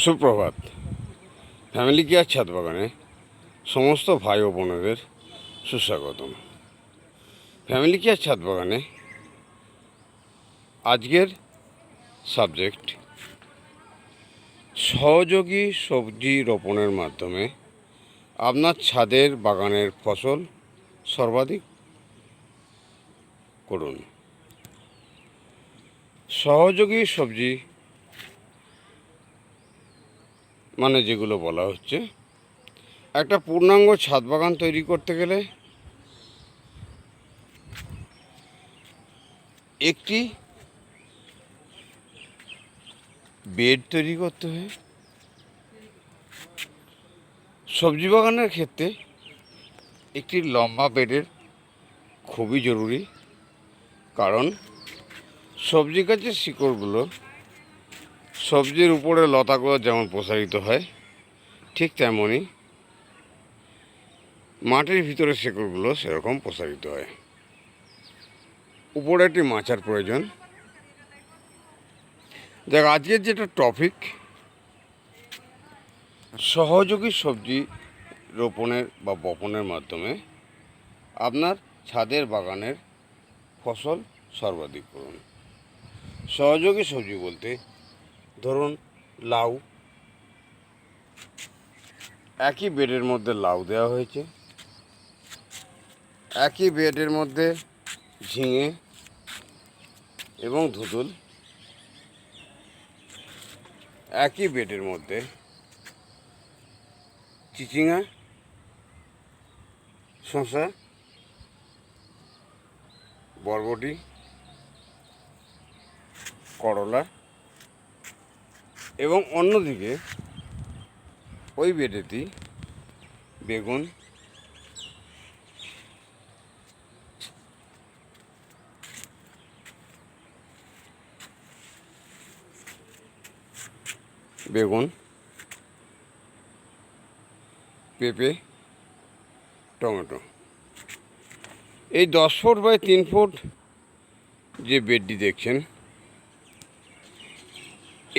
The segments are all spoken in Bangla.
সুপ্রভাত। ফ্যামিলি কেয়ার ছাদ বাগানে সমস্ত ভাই ও বোনেদের সুস্বাগতম। ফ্যামিলি কেয়ার ছাদ বাগানে আজকের সাবজেক্ট সহযোগী সবজি রোপণের মাধ্যমে আপনার ছাদের বাগানের ফসল সর্বাধিক করুন। সহযোগী সবজি মানে যেগুলো বলা হচ্ছে, একটা পূর্ণাঙ্গ ছাদ বাগান তৈরি করতে গেলে একটি বেড তৈরি করতে হয়। সবজি বাগানের ক্ষেত্রে একটি লম্বা বেডের খুবই জরুরি, কারণ সবজি গাছের শিকড়গুলো সবজির উপরে লতাগুলো যেমন প্রসারিত হয়, ঠিক তেমনই মাটির ভিতরে শিকড়গুলো সেরকম প্রসারিত হয়। উপরে একটি মাচার প্রয়োজন। দেখ, আজকের যেটা টপিক, সহযোগী সবজি রোপণের বা বপনের মাধ্যমে আপনার ছাদের বাগানের ফসল সর্বাধিক করুন। সহযোগী সবজি বলতে ধরুন লাউ, একই বেডের মধ্যে লাউ দেওয়া হয়েছে, একই বেডের মধ্যে ঝিঙে এবং ধুতুল, একই বেডের মধ্যে চিচিঙা, শসা, বরবটি, করলা, এবং অন্যদিকে ওই বেডেতেই বেগুন, পেঁপে, টমেটো। এই 10 ফুট বাই 3 ফুট যে বেডটি দেখছেন,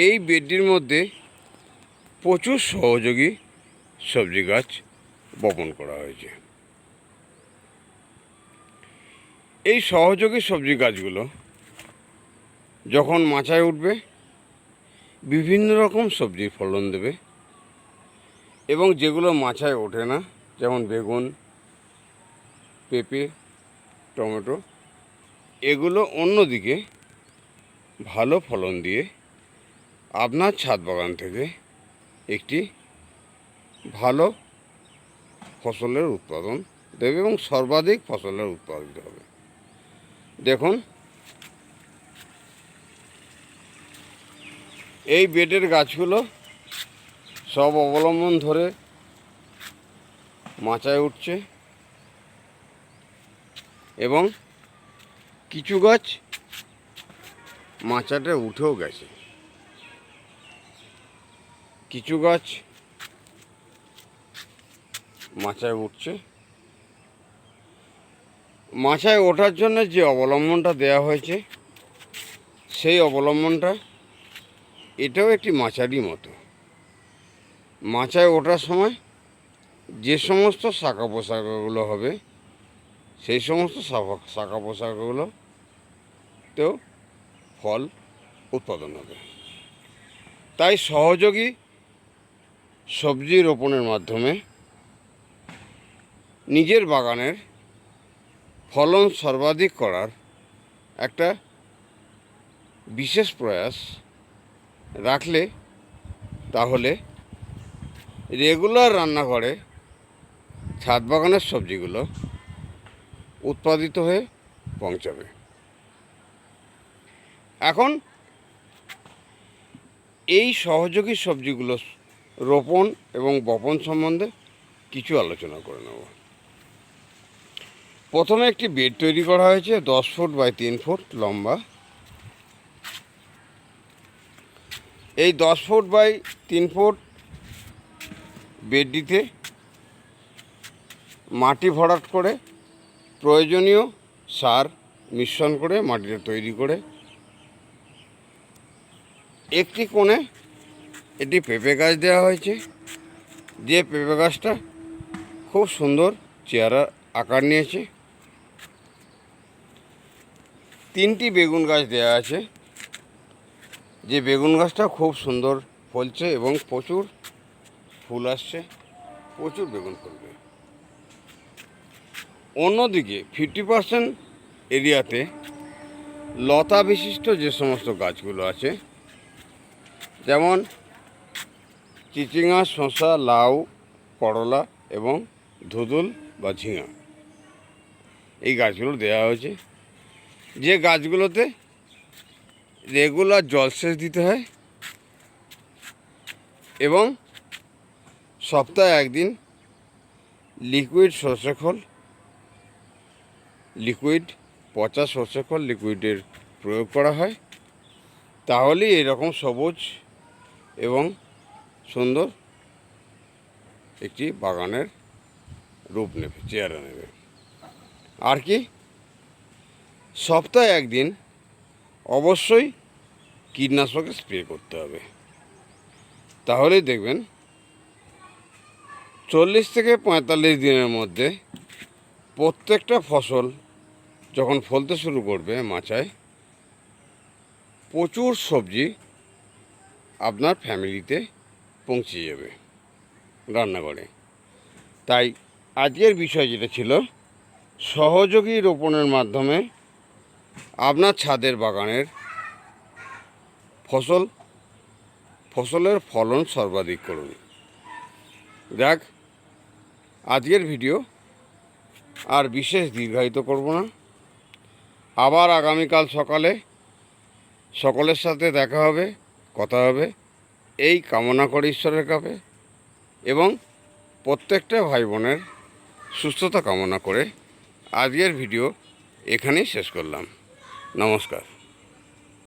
এই বেডটির মধ্যে প্রচুর সহযোগী সবজি গাছ বপন করা হয়েছে। এই সহযোগী সবজি গাছগুলো যখন মাচায় উঠবে, বিভিন্ন রকম সবজির ফলন দেবে, এবং যেগুলো মাচায় ওঠে না, যেমন বেগুন, পেঁপে, টমেটো, এগুলো অন্যদিকে ভালো ফলন দিয়ে আপনার ছাদ বাগান থেকে একটি ভালো ফসলের উৎপাদন দেবে এবং সর্বাধিক ফসলের উৎপাদিত হবে। দেখুন, এই বেডের গাছগুলো সব অবলম্বন ধরে মাচায় উঠছে, এবং কিছু গাছ মাচাতে উঠেও গেছে, কিছু গাছ মাচায় উঠছে। মাচায় ওঠার জন্য যে অবলম্বনটা দেওয়া হয়েছে, সেই অবলম্বনটা এটাও একটি মাচারই মতো। মাচায় ওঠার সময় যে সমস্ত শাখা পোশাকগুলো হবে, সেই সমস্ত শাখা পোশাকগুলোতেও ফল উৎপাদন হবে। তাই সহযোগী সবজি রোপণের মাধ্যমে নিজের বাগানের ফলন সর্বাধিক করার একটা বিশেষ প্রয়াস রাখলে, তাহলে রেগুলার রান্নাঘরে ছাদ বাগানের সবজিগুলো উৎপাদিত হয়ে পৌঁছাবে। এখন এই সহযোগী সবজিগুলো রোপণ এবং বপন সম্বন্ধে কিছু আলোচনা করে নেব। প্রথমে একটি বেড তৈরি করা হয়েছে 10 ফুট বাই 3 ফুট লম্বা। এই 10 ফুট বাই 3 ফুট বেডটিতে মাটি ভরাট করে প্রয়োজনীয় সার মিশ্রণ করে মাটিটা তৈরি করে একটি কোণে এটি পেঁপে গাছ দেওয়া হয়েছে, যে পেঁপে গাছটা খুব সুন্দর চেহারা আকার নিয়েছে। 3টি বেগুন গাছ দেওয়া আছে, যে বেগুন গাছটা খুব সুন্দর ফলছে এবং প্রচুর ফুল আসছে, প্রচুর বেগুন ফলবে। অন্যদিকে 50% এরিয়াতে লতা বিশিষ্ট যে সমস্ত গাছগুলো আছে, যেমন চিচিঙা, শসা, লাউ, করলা এবং ধুদুল বা ঝিঙা, এই গাছগুলো দেওয়া হয়েছে। যে গাছগুলোতে রেগুলার জলসেচ দিতে হয় এবং সপ্তাহে একদিন লিকুইড সর্ষে খোল, লিকুইড পচা সর্ষে খোল লিকুইডের প্রয়োগ করা হয়, তাহলেই এরকম সবুজ এবং সুন্দর একটি বাগানের রূপ নেবে, চেহারা নেবে। আর কি, সপ্তাহে একদিন অবশ্যই কীটনাশকের স্প্রে করতে হবে, তাহলেই দেখবেন 40 থেকে 45 দিনের মধ্যে প্রত্যেকটা ফসল যখন ফলতে শুরু করবে মাচায়, প্রচুর সবজি আপনার ফ্যামিলিতে পৌঁছে যাবে রান্নাঘরে। তাই আজকের বিষয় যেটা ছিল, সহযোগী রোপণের মাধ্যমে আপনার ছাদের বাগানের ফসলের ফলন সর্বাধিক করুন। দেখ, আজকের ভিডিও আর বিশেষ দীর্ঘায়িত করব না। আবার আগামীকাল সকালে সকলের সাথে দেখা হবে, কথা হবে, এই কামনা করে ঈশ্বরের কাছে, এবং প্রত্যেকটা ভাই বোনের সুস্থতা কামনা করে আজকের ভিডিও এখানেই শেষ করলাম। নমস্কার।